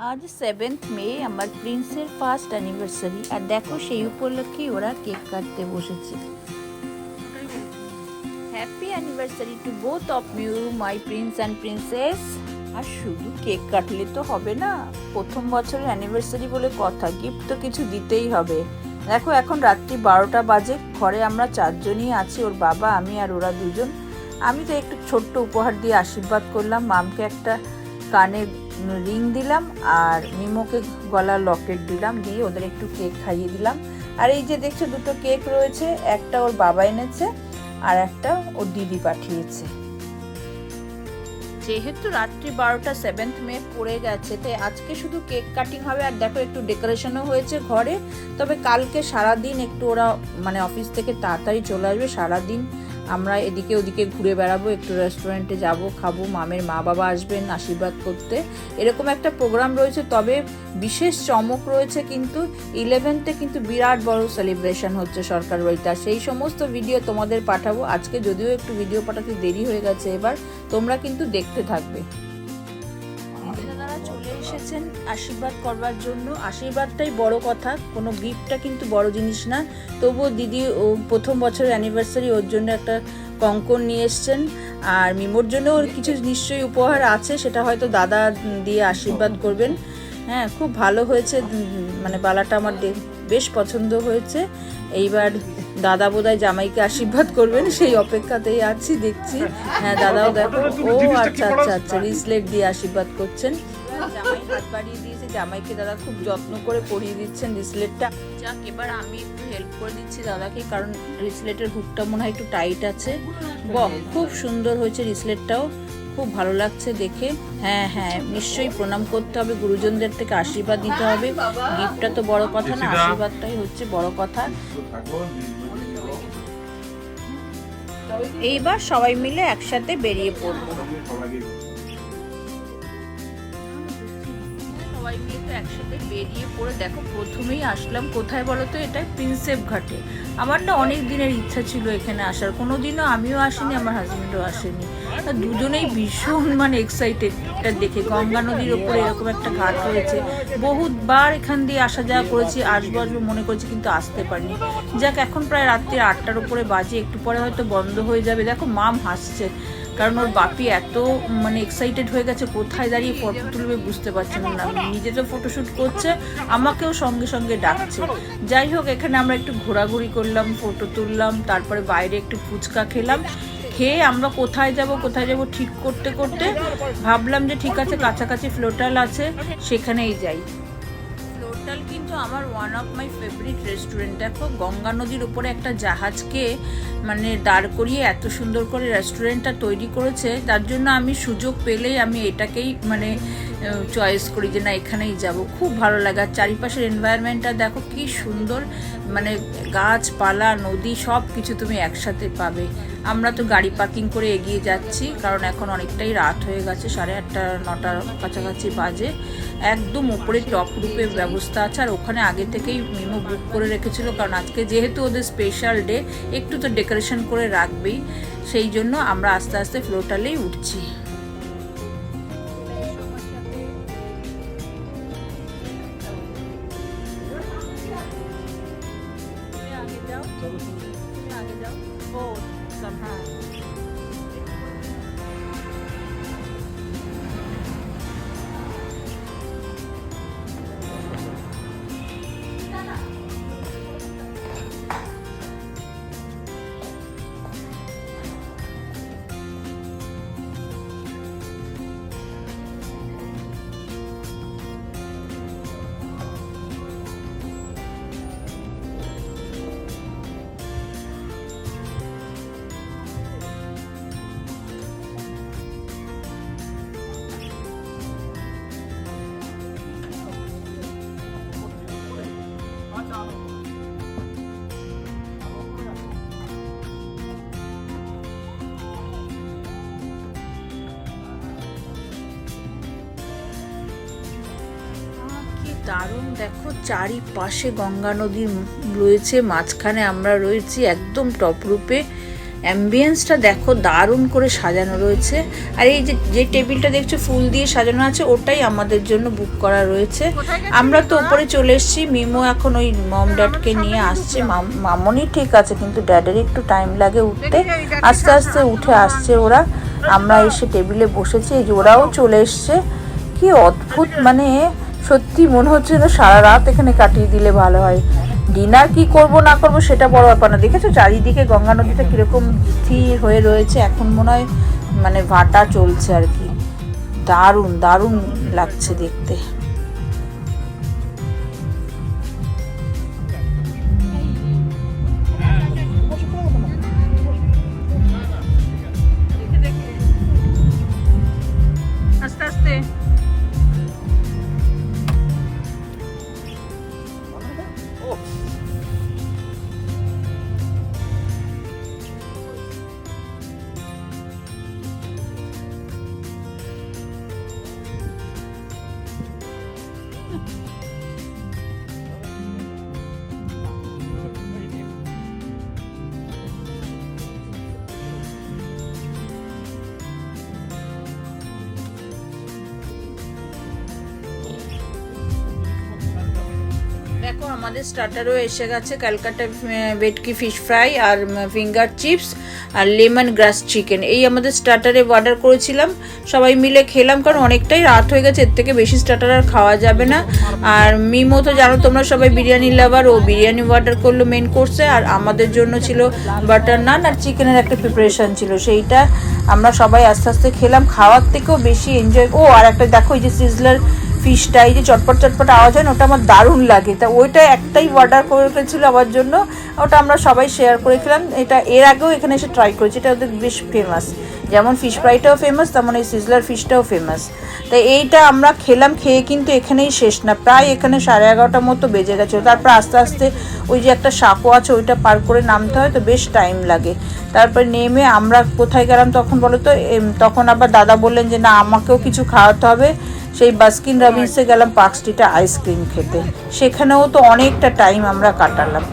आज 7th মে আমার প্রিন্সের first anniversary আর দেখো সেই উপলক্ষে ওরা কেক কাটতে বসেছে। Happy anniversary to both of you my prince and princess. আর শুধু কেক কাটলে তো হবে না, প্রথম বছরের অ্যানিভার্সারি বলে কথা, গিফট তো কিছু দিতেই হবে। দেখো এখন রাত্রি 12টা বাজে, ঘরে আমরা চারজনই আছি, ওর বাবা, আমি আর ওরা দুজন। আমি তো একটু ছোট্ট উপহার দিয়ে আশীর্বাদ করলাম, মামকে একটা কানের রিং দিলাম আর মিমোকে গলার লকেট দিলাম, দিয়ে ওদের একটু কেক খাইয়ে দিলাম। আর এই যে দেখছো দুটো কেক রয়েছে, একটা ওর বাবা এনেছে আর একটা ওর দিদি পাঠিয়েছে। যেহেতু রাত্রি 12টা 7th মে পড়ে গেছে, তাই আজকে শুধু কেক কাটিং হবে। আর দেখো একটু ডেকোরেশনও হয়েছে ঘরে। তবে কালকে সারাদিন একটু ওরা মানে অফিস থেকে তাড়াতাড়ি চলে আসবে, সারাদিন আমরা এদিকে ওদিকে ঘুরে বেড়াবো, একটু রেস্টুরেন্টে যাব, খাবো, মামের মা বাবা আসবেন আশীর্বাদ করতে, এরকম একটা প্রোগ্রাম রয়েছে। তবে বিশেষ চমক রয়েছে কিন্তু 11th কিন্তু বিরাট বড় সেলিব্রেশন হচ্ছে সরকার বাড়িতে, আর সেই সমস্ত ভিডিও তোমাদের পাঠাবো। আজকে যদিও একটু ভিডিও পাঠাতে দেরি হয়ে গেছে, এবার তোমরা কিন্তু দেখতে থাকবে। চলে এসেছেন আশীর্বাদ করবার জন্য, আশীর্বাদটাই বড় কথা, কোনো গিফটটা কিন্তু বড় জিনিস না। তবুও দিদি প্রথম বছরের অ্যানিভার্সারি, ওর জন্য একটা কঙ্কন নিয়ে এসছেন, আর মিমোর জন্য ওর কিছু নিশ্চয়ই উপহার আছে, সেটা হয়তো দাদা দিয়ে আশীর্বাদ করবেন। হ্যাঁ, খুব ভালো হয়েছে, মানে বালাটা আমার বেশ পছন্দ হয়েছে। এইবার দাদা বোধহয় জামাইকে আশীর্বাদ করবেন, সেই অপেক্ষাতেই আছি, দেখছি। হ্যাঁ, দাদাও দেখো, ও আচ্ছা আচ্ছা আচ্ছা, রিসলেট দিয়ে আশীর্বাদ করছেন। জামাই হাত বাড়িয়ে দিয়েছে, জামাইকে দাদা খুব যত্ন করে পরিয়ে দিচ্ছেন রিসলেটটা। যাক, এবার আমি একটু হেল্প করে দিচ্ছি দাদাকে, কারণ রিসলেটের হুকটা মনে হয় একটু টাইট আছে। বাহ, খুব সুন্দর হয়েছে রিসলেটটাও, খুব ভালো লাগছে দেখে। হ্যাঁ হ্যাঁ, নিশ্চয়ই প্রণাম করতে হবে, গুরুজনদের থেকে আশীর্বাদ নিতে হবে। গিফটটা তো বড় কথা না, আশীর্বাদটাই হচ্ছে বড় কথা। এইবার সবাই মিলে একসাথে বেরিয়ে পড়বো। সবাই মিলে তো একসাথে বেরিয়ে পড়ে দেখো, প্রথমেই আসলাম কোথায় বলো তো, এটা প্রিন্সেপ ঘাটে। আমার না অনেক দিনের ইচ্ছা ছিল এখানে আসার, কোনোদিনও আমিও আসিনি, আমার হাজবেন্ডও আসেনি। দুজনেই ভীষণ মানে এক্সাইটেড এটা দেখে। গঙ্গা নদীর ওপরে এরকম একটা ঘাট রয়েছে, বহুতবার এখান দিয়ে আসা যাওয়া করেছি, আসবো আসবো মনে করেছি, কিন্তু আসতে পারিনি। যাক, এখন প্রায় রাত্রি 8টার উপরে বাজে, একটু পরে হয়তো বন্ধ হয়ে যাবে। দেখো মাম হাসছে, কারণ ওর বাপি এত মানে এক্সাইটেড হয়ে গেছে, কোথায় দাঁড়িয়ে ফটো তুলবে বুঝতে পারছে না। নিজে তো ফটোশ্যুট করছে, আমাকেও সঙ্গে সঙ্গে ডাকছে। যাই হোক, এখানে আমরা একটু ঘোরাঘুরি করলাম, ফটো তুললাম, তারপরে বাইরে একটু ফুচকা খেলাম। খেয়ে আমরা কোথায় যাব ঠিক করতে করতে ভাবলাম যে ঠিক আছে, কাছাকাছি ফ্লোটাল আছে, সেখানেই যাই। ফ্লোটাল কিন্তু আমার one of my favourite restaurant. দেখো, গঙ্গা নদীর উপরে একটা জাহাজকে মানে দাঁড় করিয়ে এত সুন্দর করে রেস্টুরেন্টটা তৈরি করেছে, তার জন্য আমি সুযোগ পেলেই আমি এটাকেই মানে চয়েস করি যে না, এখানেই যাব। খুব ভালো লাগে। আর চারিপাশের এনভায়রনমেন্টটা দেখো কি সুন্দর, মানে গাছপালা, নদী, সব কিছু তুমি একসাথে পাবে। আমরা তো গাড়ি পার্কিং করে এগিয়ে যাচ্ছি, কারণ এখন অনেকটাই রাত হয়ে গেছে, 8:30 9টার কাছাকাছি বাজে। একদম উপরে টপ রুপের ব্যবস্থা আছে, আর ওখানে আগে থেকেই মিমো বুক করে রেখেছিল, কারণ আজকে যেহেতু ওদের স্পেশাল ডে, একটু তো ডেকোরেশন করে রাখবেই, সেই জন্য আমরা আস্তে আস্তে ফ্লোটালেই উঠছি। দারুণ, দেখো চারিপাশে গঙ্গা নদী রয়েছে, মাঝখানে আমরা রয়েছি একদম টপ রূপে। অ্যাম্বিয়েন্সটা দেখো দারুণ করে সাজানো রয়েছে। আর এই যে টেবিলটা দেখছো ফুল দিয়ে সাজানো আছে, ওটাই আমাদের জন্য বুক করা রয়েছে। আমরা তো উপরে চলে এসেছি, মিমো এখন ওই মম ড্যাডকে নিয়ে আসছে। মামনি ঠিক আছে, কিন্তু ড্যাডের একটু টাইম লাগে উঠতে, আস্তে আস্তে উঠে আসছে ওরা। আমরা এসে টেবিলে বসেছি, এই যে ওরাও চলে এসছে। কি অদ্ভুত, মানে সত্যি মনে হচ্ছে না সারা রাত এখানে কাটিয়ে দিলে ভালো হয়। ডিনার কি করব না করব সেটা বড় ব্যাপার না, দেখেছো চারিদিকে গঙ্গা নদীটা কিরকম স্থির হয়ে রয়েছে। এখন মনে হয় মানে ভাটা চলছে আর কি। দারুণ দারুণ লাগছে দেখতে। আস্তে আস্তে দেখো আমাদের স্টার্টারও এসে গেছে। ক্যালকাটা ভেটকি ফিশ ফ্রাই আর ফিঙ্গার চিপস আর লেমন গ্রাস চিকেন, এই আমাদের স্টার্টারে অর্ডার করেছিলাম। সবাই মিলে খেলাম, কারণ অনেকটাই রাত হয়ে গেছে, এর থেকে বেশি স্টার্টার আর খাওয়া যাবে না। আর মিমো তো জানো তোমরা সবাই বিরিয়ানি লাভার, ও বিরিয়ানি অর্ডার করলো মেন কোর্সে। আর আমাদের জন্য ছিল বাটার নান আর চিকেনের একটা প্রিপারেশন ছিল, সেইটা আমরা সবাই আস্তে আস্তে খেলাম। খাওয়ার থেকেও বেশি এনজয়, ও আর একটা দেখো এই যে সিজলার ফিশটা, এই যে চটপট চটপট আওয়াজ হয় না, ওটা আমার দারুণ লাগে। তা ওইটা একটাই অর্ডার করে রেখেছিল আমার জন্য, ওটা আমরা সবাই শেয়ার করে খেলাম। এটা এর আগেও এখানে এসে ট্রাই করেছি, এটা ওদের বেশ ফেমাস। যেমন ফিশ ফ্রাইটাও ফেমাস, তেমন এই সিজলার ফিশটাও ফেমাস। তাই এইটা আমরা খেলাম, খেয়ে কিন্তু এখানেই শেষ না, প্রায় এখানে 11:30টার মতো বেজে গেছিলো। তারপর আস্তে আস্তে ওই যে একটা সাঁকো আছে ওইটা পার করে নামতে হয়, তো বেশ টাইম লাগে। তারপর নেমে আমরা কোথায় গেলাম তখন বলো তো, তখন আবার দাদা বললেন যে না আমাকেও কিছু খাওয়াতে হবে। সেই বাস্কিন রবিন্সে গেলাম পার্ক স্ট্রিটে আইসক্রিম খেতে, সেখানেও তো অনেকটা টাইম আমরা কাটালাম।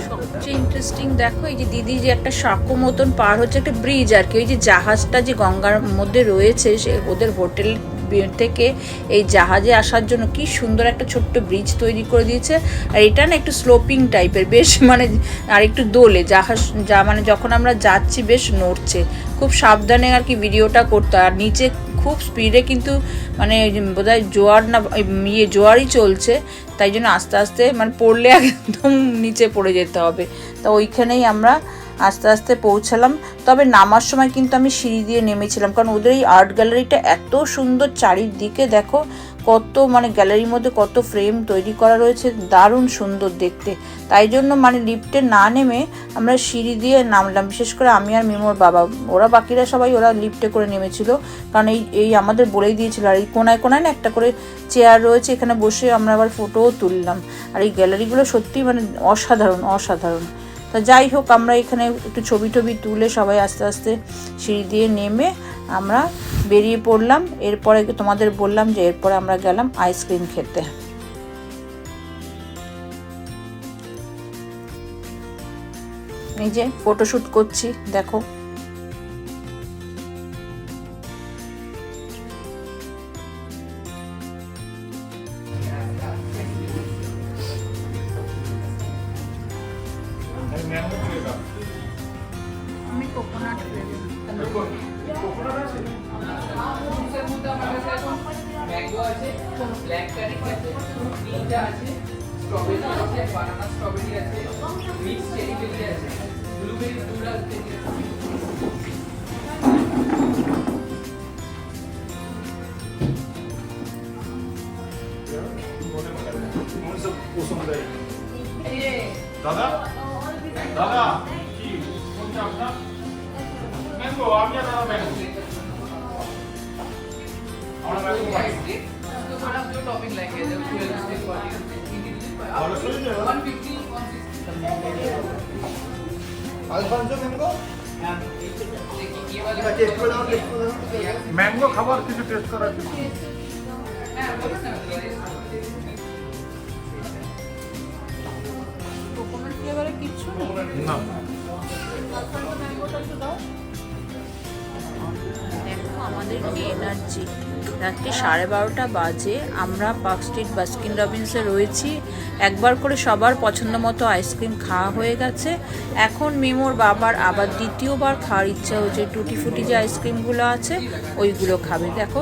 সবচেয়ে ইন্টারেস্টিং দেখো এই যে দিদি যে একটা সাঁকো মতন পার হচ্ছে, একটা ব্রিজ আর কি, ওই যে জাহাজটা যে গঙ্গার মধ্যে রয়েছে, সে ওদের হোটেল থেকে এই জাহাজে আসার জন্য কি সুন্দর একটা ছোট্ট ব্রিজ তৈরি করে দিয়েছে। আর এটা না একটু স্লোপিং টাইপের, বেশ মানে আর একটু দোলে জাহাজ মানে যখন আমরা যাচ্ছি বেশ নড়ছে, খুব সাবধানে আর কি ভিডিওটা করতে। আর নিচে খুব স্পিডে কিন্তু মানে বোধহয় জোয়ার না জোয়ারই চলছে, তাই জন্য আস্তে আস্তে মানে পড়লে একদম নিচে পড়ে যেতে হবে। তা ওইখানেই আমরা আস্তে আস্তে পৌঁছালাম। তবে নামার সময় কিন্তু আমি সিঁড়ি দিয়ে নেমেছিলাম, কারণ ওদের এই আর্ট গ্যালারিটা এত সুন্দর, চারিদিকে দেখো কত মানে গ্যালারির মধ্যে কত ফ্রেম তৈরি করা রয়েছে, দারুণ সুন্দর দেখতে। তাই জন্য মানে লিফটে না নেমে আমরা সিঁড়ি দিয়ে নামলাম, বিশেষ করে আমি আর মিমোর বাবা। ওরা বাকিরা সবাই ওরা লিফটে করে নেমেছিল, কারণ এই আমাদের বলেই দিয়েছিল। আর এই কোনায় কোনায় না একটা করে চেয়ার রয়েছে, এখানে বসে আমরা আবার ফটোও তুললাম। আর এই গ্যালারিগুলো সত্যি মানে অসাধারণ অসাধারণ। তা যাই হোক, আমরা এখানে একটু ছবি টবি তুলে সবাই আস্তে আস্তে সিঁড়ি দিয়ে নেমে আমরা বেরিয়ে পড়লাম। এরপরে তোমাদের বললাম যে এরপরে আমরা গেলাম আইসক্রিম খেতে। এই যে ফটোশ্যুট করছি দেখো। আমি কোকোনাট ম্যাঙ্গো আছে, ব্ল্যাক কারি আছে, নিনজা আছে, স্ট্রবেরি আছে, বানানা স্ট্রবেরি আছে, মিক্স চেরি বেরি আছে, ব্লুবেরি দুরাল চেরি আছে। দাদা দাদা কি কোনটা আপনার? ম্যাঙ্গো, আমি আর দাদা ম্যাঙ্গো। আমরা ম্যাঙ্গো খাই। तो थोड़ा जो टॉपिंग लेंगे जब 12 स्टेप वाली 150 আলফানসো ম্যাঙ্গো देखिए ये वाली টেস্ট করে দাও, টেস্ট করে দাও। ম্যাঙ্গো খাবার কিছু টেস্ট করার জন্য। হ্যাঁ বলুন না কোকোনাট ফ্লেভারে কিচ্ছু নেই। না ম্যাঙ্গোটা একটু আমাদের এনার্জি রাত্রি 12:30 বাজে, আমরা পার্ক স্ট্রিট বাস্কিন রবিন্সে রয়েছি। একবার করে সবার পছন্দ মতো আইসক্রিম খাওয়া হয়ে গেছে। এখন মেমোর বাবার আবার দ্বিতীয়বার খাওয়ার ইচ্ছা হচ্ছে, টুটি ফুটি যে আইসক্রিমগুলো আছে ওইগুলো খাবে। দেখো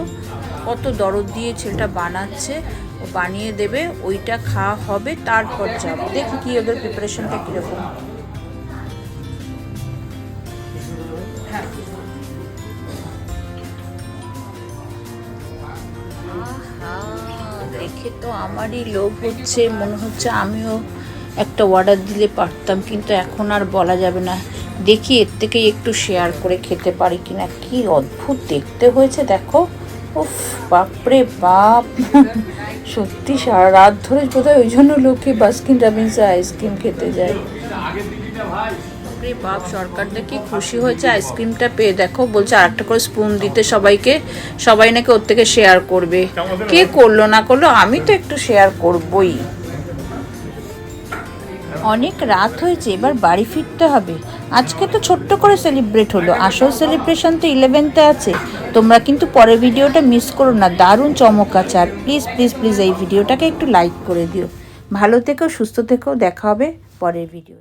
কত দরদ দিয়ে ছেলেটা বানাচ্ছে, ও বানিয়ে দেবে, ওইটা খাওয়া হবে, তারপর যাবো। দেখি কি ওদের প্রিপারেশনটা কীরকম। দেখে তো আমারই লোভ হচ্ছে, মনে হচ্ছে আমিও একটা অর্ডার দিলে পারতাম, কিন্তু এখন আর বলা যাবে না। দেখি এর থেকে একটু শেয়ার করে খেতে পারি কিনা। কি অদ্ভুত দেখতে হয়েছে দেখো, উফ বাপরে বাপ। সত্যি সারা রাত ধরে বোধহয় ওই জন্য লোকে বাস্কিন রবিন্সে আইসক্রিম খেতে যায়। বাপরে বাপ, সরকার দেখি খুশি হয়েছে আইসক্রিমটা পেয়ে। দেখো বলছে আর একটা করে স্পুন দিতে সবাইকে, সবাই নাকি ওর থেকে শেয়ার করবে। কে করলো না করলো, আমি তো একটু শেয়ার করবই। অনেক রাত হয়েছে, এবার বাড়ি ফিরতে হবে। আজকে তো ছোট্ট করে সেলিব্রেট হলো, আসল সেলিব্রেশন তো 11th আছে। তোমরা কিন্তু পরের ভিডিওটা মিস করো না, দারুণ চমক আছে। আর প্লিজ প্লিজ প্লিজ এই ভিডিওটাকে একটু লাইক করে দিও। ভালো থেকো, সুস্থ থেকো, দেখা হবে পরের ভিডিও।